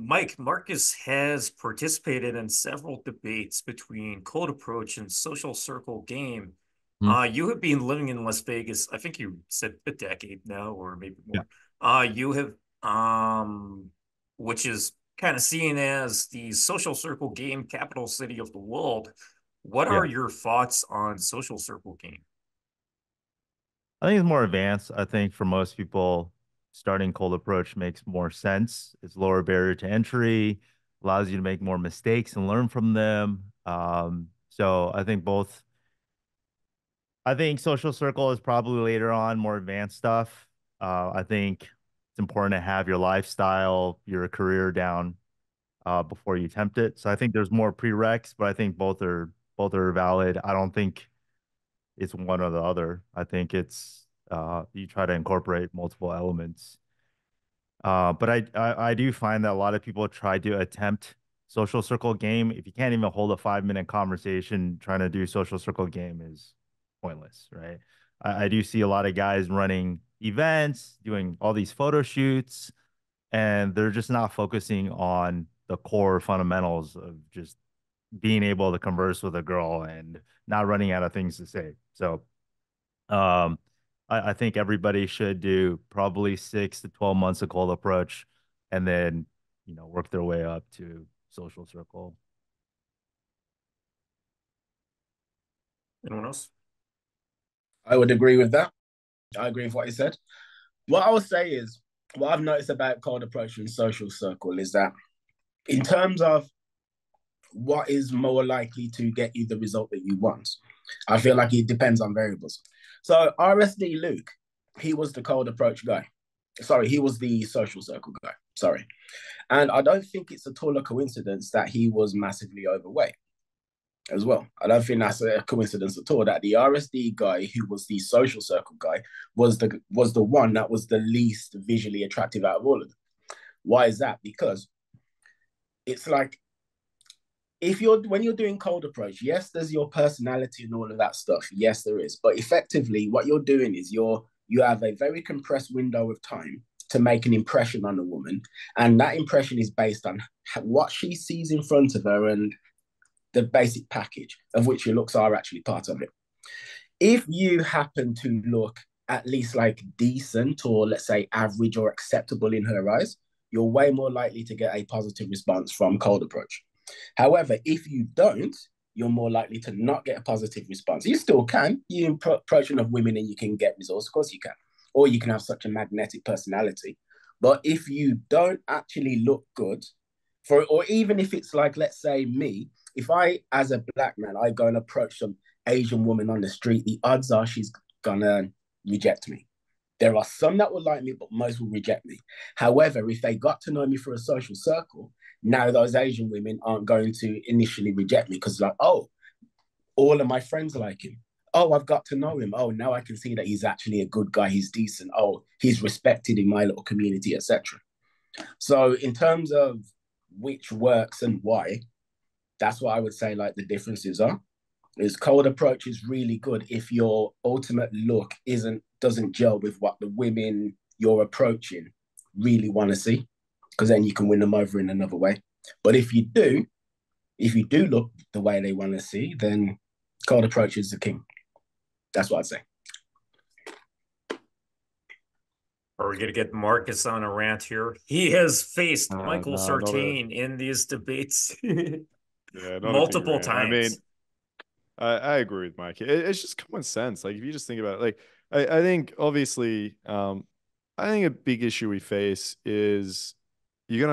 Mike, Marcus has participated in several debates between cold approach and social circle game. Mhm. You have been living in Las Vegas, I think you said a decade now, or maybe Yeah. more. You have, which is kind of seen as the social circle game capital city of the world. What are Yeah. your thoughts on social circle game? I think it's more advanced. I think for most people, starting cold approach makes more sense. It's lower barrier to entry, allows you to make more mistakes and learn from them. So I think both. I think social circle is probably later on more advanced stuff. I think it's important to have your lifestyle, your career down before you attempt it. So I think there's more prereqs, but I think both are valid. I don't think it's one or the other. I think it's you try to incorporate multiple elements. But I do find that a lot of people try to attempt social circle game. If you can't even hold a 5 minute conversation, trying to do social circle game is pointless, right? I do see a lot of guys running events, doing all these photo shoots, and they're just not focusing on the core fundamentals of just being able to converse with a girl and not running out of things to say. So um, I think everybody should do probably 6 to 12 months of cold approach and then, work their way up to social circle. Anyone else? I would agree with that. I agree with what you said. What I would say is, what I've noticed about cold approach and social circle is that in terms of what is more likely to get you the result that you want, I feel like it depends on variables. So RSD Luke, he was the cold approach guy. Sorry, he was the social circle guy. Sorry. And I don't think it's at all a coincidence that he was massively overweight as well. I don't think that's a coincidence at all that the RSD guy, who was the social circle guy, was the one that was the least visually attractive out of all of them. Why is that? Because it's like if you're when you're doing cold approach, yes, there's your personality and all of that stuff. Yes, there is. But effectively, what you're doing is you have a very compressed window of time to make an impression on a woman, and that impression is based on what she sees in front of her and the basic package of which your looks are actually part of it. If you happen to look at least like decent or let's say average or acceptable in her eyes, you're way more likely to get a positive response from cold approach. However, if you don't, you're more likely to not get a positive response. You still can. You approach enough women and you can get results. Of course you can. Or you can have such a magnetic personality. But if you don't actually look good, or even if it's like, let's say me, if I, as a black man, I go and approach some Asian woman on the street, the odds are she's gonna reject me. There are some that will like me, but most will reject me. However, if they got to know me through a social circle, now those Asian women aren't going to initially reject me because, like, oh, all of my friends like him. Oh, I've got to know him. Oh, now I can see that he's actually a good guy. He's decent. Oh, he's respected in my little community, etc. So, in terms of which works and why, that's what I would say. Like the differences are is cold approach is really good if your ultimate look doesn't gel with what the women you're approaching really want to see, because then you can win them over in another way. But if you do look the way they want to see, then cold approach is the king. That's what I'd say. Are we going to get Marcus on a rant here? He has faced Michael No, not a Sartain in these debates yeah, not a big multiple rant. I mean, times. I agree with Mike. It's just common sense. Like if you just think about it, like I think obviously, I think a big issue we face is you're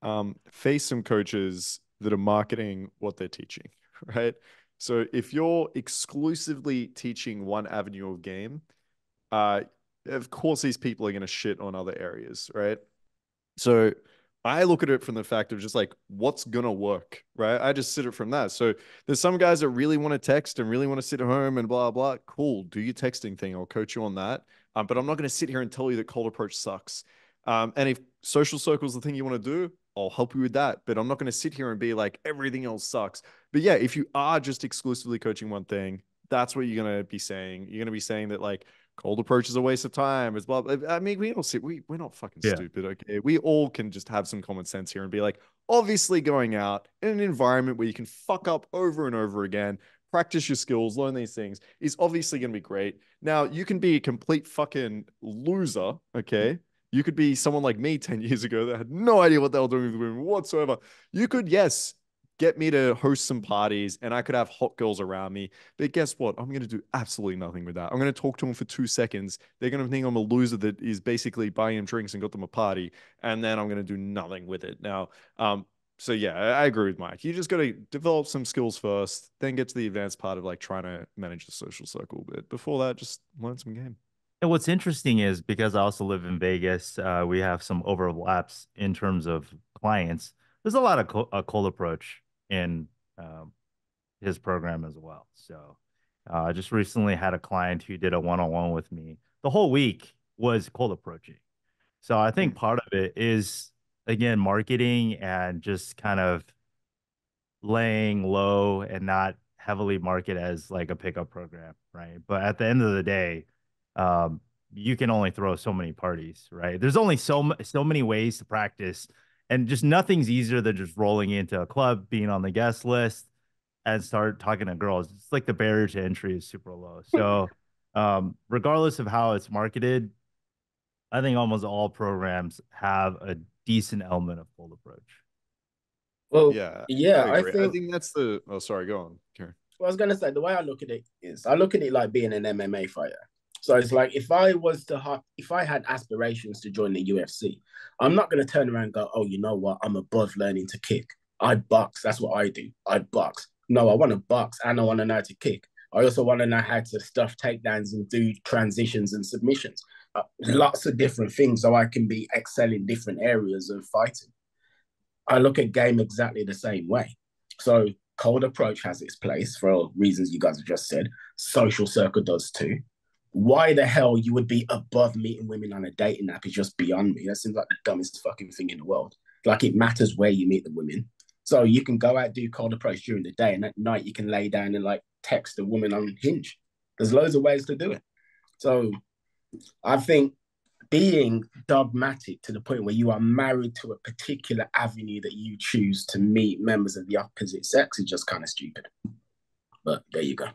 gonna face some coaches that are marketing what they're teaching, right? So if you're exclusively teaching one avenue of game, uh, of course these people are gonna shit on other areas, right? So I look at it from the fact of just like what's gonna work, right? I just sit it from that. So there's some guys that really want to text and really want to sit at home and blah blah. Cool, do your texting thing. I'll coach you on that. But I'm not going to sit here and tell you that cold approach sucks. And if social circle is the thing you want to do, I'll help you with that. But I'm not going to sit here and be like everything else sucks. But yeah, if you are just exclusively coaching one thing, that's what you're going to be saying. You're going to be saying that like, cold approach is a waste of time. It's blah, blah. I mean, we all see we're not fucking Yeah. stupid, okay? We all can just have some common sense here and be like, obviously going out in an environment where you can fuck up over and over again, practice your skills, learn these things is obviously going to be great. Now, you can be a complete fucking loser, okay? You could be someone like me 10 years ago that had no idea what they were doing with women whatsoever. You could, yes, get me to host some parties and I could have hot girls around me. But guess what? I'm going to do absolutely nothing with that. I'm going to talk to them for 2 seconds. They're going to think I'm a loser that is basically buying them drinks and got them a party. And then I'm going to do nothing with it. Now, so yeah, I agree with Mike. You just got to develop some skills first, then get to the advanced part of like trying to manage the social circle. But before that, just learn some game. And what's interesting is because I also live in Vegas, we have some overlaps in terms of clients. There's a lot of cold approach in his program as well. So I just recently had a client who did a one-on-one with me. The whole week was cold approaching. So I think part of it is again marketing and just kind of laying low and not heavily market as like a pickup program, right? But at the end of the day, um, you can only throw so many parties, right? There's only so many ways to practice, and just nothing's easier than just rolling into a club, being on the guest list, and start talking to girls. It's like the barrier to entry is super low. So, regardless of how it's marketed, I think almost all programs have a decent element of cold approach. Well, Yeah, I yeah, I agree. I think. think that's the. Oh, sorry. Go on, Karen. Well, I was gonna say the way I look at it is I look at it like being an MMA fighter. So it's like if I had aspirations to join the UFC, I'm not gonna turn around and go, oh, you know what? I'm above learning to kick. I box. That's what I do. I box. No, I want to box and I want to know how to kick. I also want to know how to stuff takedowns and do transitions and submissions. Lots of different things so I can be excel in different areas of fighting. I look at game exactly the same way. So cold approach has its place for reasons you guys have just said. Social circle does too. Why the hell you would be above meeting women on a dating app is just beyond me. That seems like the dumbest fucking thing in the world. Like it matters where you meet the women. So you can go out do cold approach during the day, and at night you can lay down and like text a woman on Hinge. There's loads of ways to do it. So I think being dogmatic to the point where you are married to a particular avenue that you choose to meet members of the opposite sex is just kind of stupid. But there you go.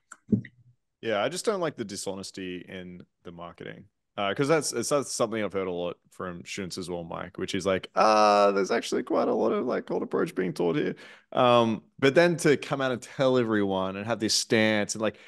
Yeah, I just don't like the dishonesty in the marketing. Because that's something I've heard a lot from students as well, Mike, which is like, there's actually quite a lot of like cold approach being taught here. But then to come out and tell everyone and have this stance and like,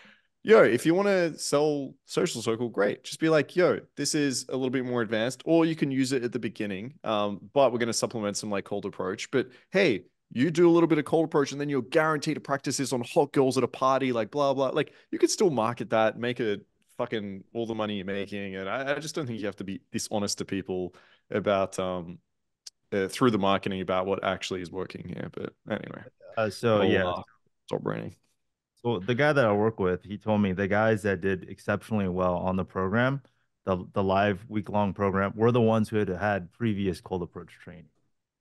yo, if you want to sell social circle, great. Just be like, yo, this is a little bit more advanced, or you can use it at the beginning. But we're going to supplement some like cold approach. But hey, you do a little bit of cold approach and then you're guaranteed to practice this on hot girls at a party, like blah, blah. Like you could still market that, make it fucking all the money you're making. And I just don't think you have to be dishonest to people about, through the marketing about what actually is working here. But anyway, So I'll yeah, stop branding. so the guy that I work with, he told me the guys that did exceptionally well on the program, the live week-long program, were the ones who had previous cold approach training.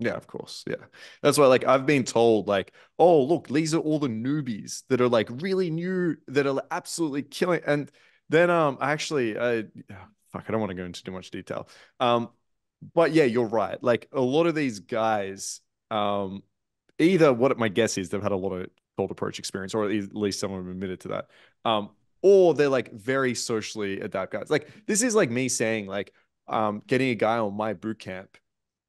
Yeah, of course. Yeah. That's why like I've been told like, oh, look, these are all the newbies that are like really new that are absolutely killing. And then actually fuck, I don't want to go into too much detail. But yeah, you're right. Like a lot of these guys, either what my guess is they've had a lot of cold approach experience, or at least some of them admitted to that. Or they're like very socially adept guys. Like this is like me saying like getting a guy on my boot camp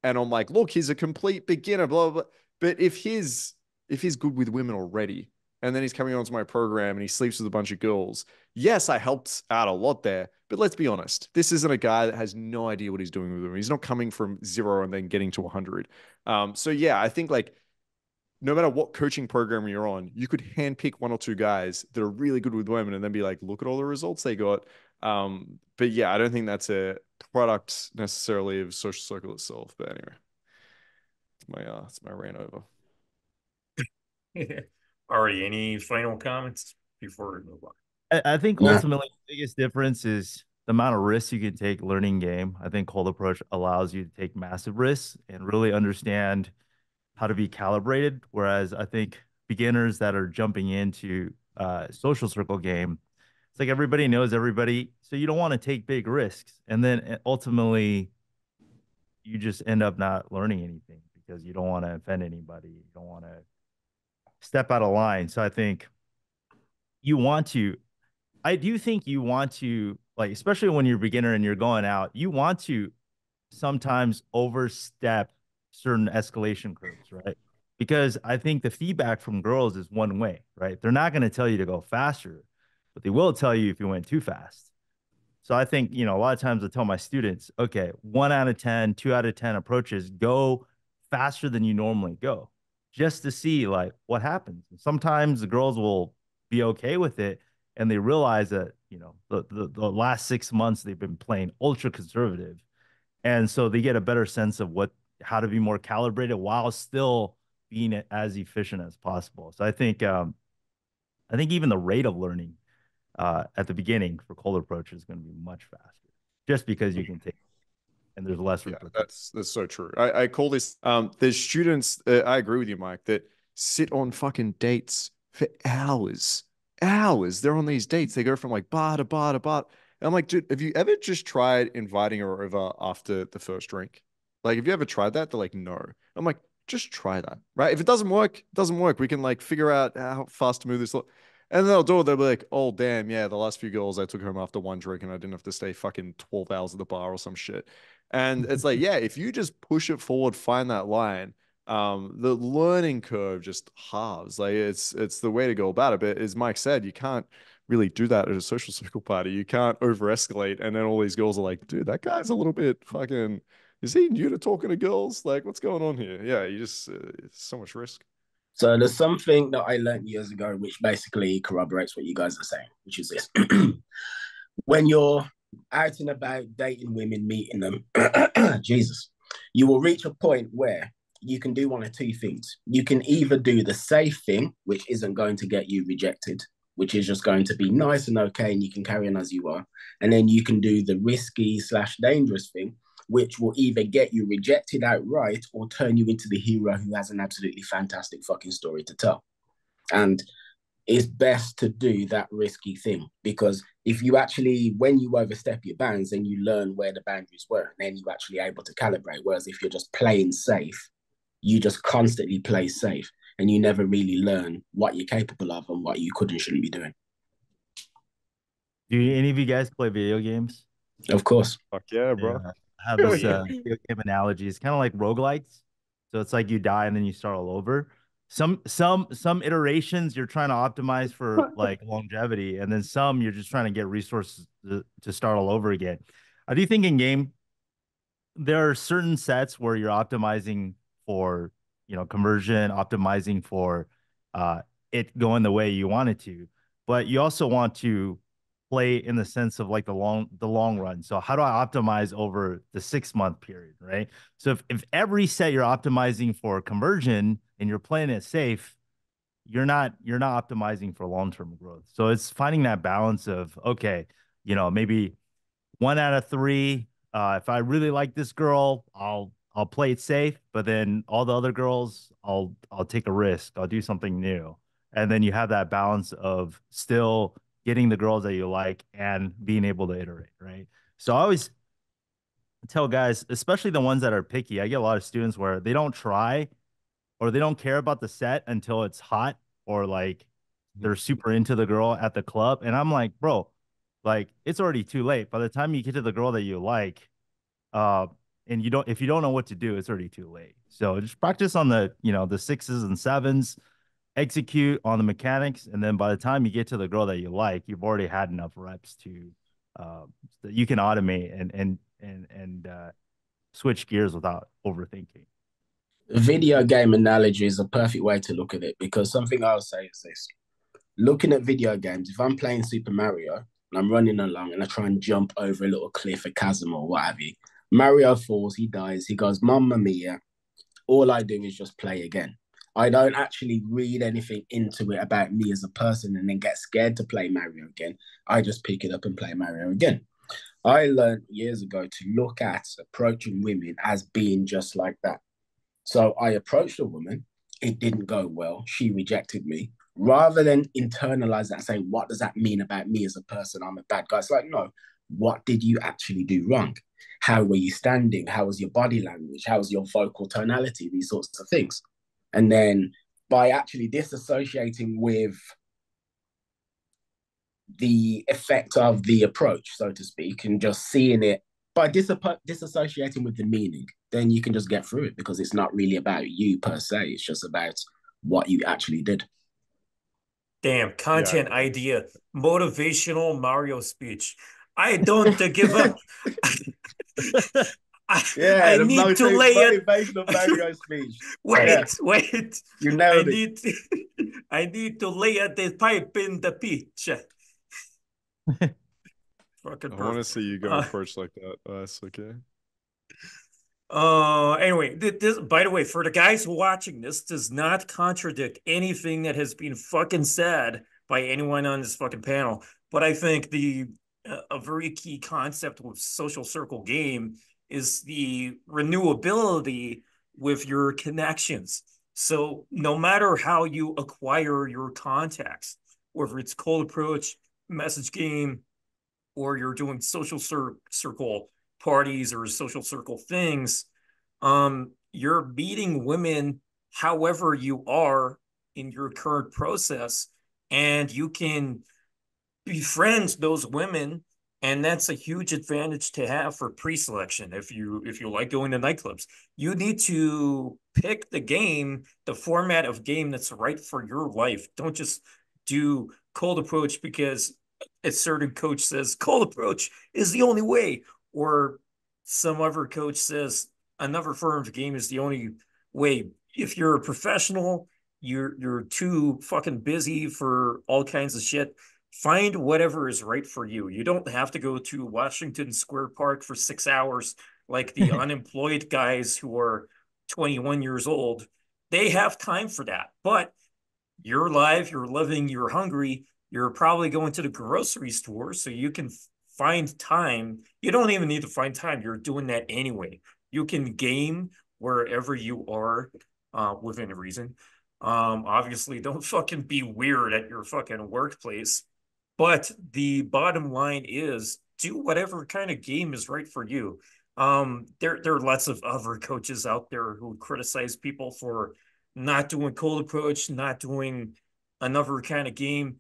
and I'm like, look, he's a complete beginner, blah, blah, blah. But if he's good with women already, and then he's coming onto my program and he sleeps with a bunch of girls, yes, I helped out a lot there. But let's be honest, this isn't a guy that has no idea what he's doing with them. He's not coming from zero and then getting to 100. So yeah, I think like no matter what coaching program you're on, you could handpick one or two guys that are really good with women and then be like, look at all the results they got. But yeah, I don't think that's a product necessarily of social circle itself. But anyway, it's my rant over. Ari, any final comments before we move on? I think Nah. ultimately the biggest difference is the amount of risks you can take learning game. I think cold approach allows you to take massive risks and really understand how to be calibrated. Whereas I think beginners that are jumping into social circle game, it's It's like everybody knows everybody, so you don't want to take big risks. And then ultimately, you just end up not learning anything because you don't want to offend anybody. You don't want to step out of line. So I think you want to, I do think you want to, like, especially when you're a beginner and you're going out, you want to sometimes overstep certain escalation curves, right? Because I think the feedback from girls is one way, right? They're not going to tell you to go faster, but they will tell you if you went too fast. So I think, a lot of times I tell my students, okay, 1 out of 10, 2 out of 10 approaches, go faster than you normally go just to see like what happens. Sometimes the girls will be okay with it and they realize that, the last 6 months they've been playing ultra conservative. And so they get a better sense of how to be more calibrated while still being as efficient as possible. So I think even the rate of learning at the beginning for cold approach is going to be much faster just because you can take and there's less Yeah, repercussions. that's so true. I call this there's students I agree with you, Mike, that sit on fucking dates for hours. Hours. They're on these dates. They go from like bar to bar to bar. And I'm like, dude, have you ever just tried inviting her over after the first drink? Like, have you ever tried that? They're like, no. I'm like, just try that. Right? If it doesn't work, it doesn't work. We can like figure out how fast to move this. And then they'll do it. They'll be like, oh, damn, yeah, the last few girls I took home after one drink and I didn't have to stay fucking 12 hours at the bar or some shit. And it's like, yeah, if you just push it forward, find that line, the learning curve just halves. Like it's the way to go about it. But as Mike said, you can't really do that at a social circle party. You can't over escalate. And then all these girls are like, dude, that guy's a little bit fucking, is he new to talking to girls? Like, what's going on here? Yeah, you just, it's so much risk. So there's something that I learned years ago, which basically corroborates what you guys are saying, which is this. When you're out and about dating women, meeting them, Jesus, you will reach a point where you can do one of two things. You can either do the safe thing, which isn't going to get you rejected, which is just going to be nice and okay, and you can carry on as you are. And then you can do the risky slash dangerous thing, which will either get you rejected outright or turn you into the hero who has an absolutely fantastic fucking story to tell. And it's best to do that risky thing because if you actually, when you overstep your bounds, then you learn where the boundaries were, and then you're actually able to calibrate. Whereas if you're just playing safe, you just constantly play safe and you never really learn what you're capable of and what you could and shouldn't be doing. Do any of you guys play video games? Of course. Fuck yeah, Yeah. bro. I have this video game analogy. It's kind of like roguelikes. So it's like you die and then you start all over. Some iterations you're trying to optimize for like longevity, and then some you're just trying to get resources to start all over again. I do think in game there are certain sets where you're optimizing for, conversion, optimizing for uh it going the way you want it to, but you also want to play in the sense of like the long run. So how do I optimize over the 6 month period, right? So if every set you're optimizing for conversion and you're playing it safe, you're not optimizing for long-term growth. So it's finding that balance of, okay, maybe 1 out of 3. If I really like this girl, I'll play it safe, but then all the other girls, I'll take a risk. I'll do something new. And then you have that balance of still getting the girls that you like and being able to iterate, right? So I always tell guys, especially the ones that are picky, I get a lot of students where they don't try or they don't care about the set until it's hot or like they're super into the girl at the club. And I'm like, bro, like it's already too late. By the time you get to the girl that you like, uh, and if you don't know what to do, it's already too late. So just practice on the 6s and 7s, execute on the mechanics, and then by the time you get to the girl that you like, you've already had enough reps to that you can automate and switch gears without overthinking. Video game analogy is a perfect way to look at it because something I'll say is this. Looking at video games, if I'm playing Super Mario and I'm running along and I try and jump over a little cliff, a chasm, or what have you, Mario falls, he dies, he goes, Mamma Mia. All I do is just play again. I don't actually read anything into it about me as a person and then get scared to play Mario again. I just pick it up and play Mario again. I learned years ago to look at approaching women as being just like that. So I approached a woman. It didn't go well. She rejected me. rather than internalize that and say, what does that mean about me as a person? I'm a bad guy. It's like, no, what did you actually do wrong? How were you standing? How was your body language? How was your vocal tonality? These sorts of things. And then by actually disassociating with the effect of the approach, so to speak, and just seeing it by disassociating with the meaning, then you can just get through it because it's not really about you per se. It's just about what you actually did. Damn, Yeah. content idea, motivational Mario speech. I don't give up. I, Yeah, I the need to lay it. motivational Mario speech. Yeah, Wait. you I nailed it. need to, I need to lay the pipe in the pitch. Fucking I want to perfect. see you going first like that. That's okay. Anyway, this, by the way, for the guys watching, this does not contradict anything that has been fucking said by anyone on this fucking panel. But I think a very key concept with social circle game is the renewability with your connections. So no matter how you acquire your contacts, whether it's cold approach, message game, or you're doing circle parties or social circle things, you're meeting women however you are in your current process, and you can befriend those women, and that's a huge advantage to have for pre-selection. If you like going to nightclubs, you need to pick the format of game that's right for your life. Don't just do cold approach because a certain coach says cold approach is the only way, or some other coach says another form of game is the only way. If you're a professional, you're too fucking busy for all kinds of shit. Find whatever is right for you. You don't have to go to Washington Square Park for 6 hours like the unemployed guys who are 21 years old. They have time for that. But you're alive, you're living, you're hungry, you're probably going to the grocery store, so you can find time. You don't even need to find time. You're doing that anyway. You can game wherever you are within reason. Obviously, don't fucking be weird at your fucking workplace. But the bottom line is do whatever kind of game is right for you. There are lots of other coaches out there who criticize people for not doing cold approach, not doing another kind of game.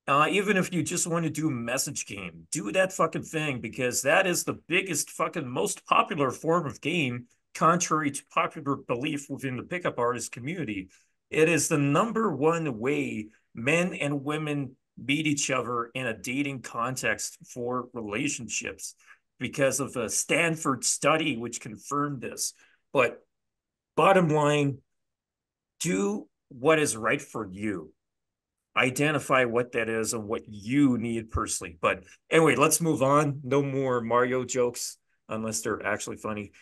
Even if you just want to do message game, do that fucking thing because that is the biggest fucking most popular form of game, contrary to popular belief within the pickup artist community. It is the number one way men and women meet each other in a dating context for relationships because of a Stanford study which confirmed this. But bottom line, do what is right for you. Identify what that is and what you need personally. But anyway, let's move on. No more Mario jokes unless they're actually funny.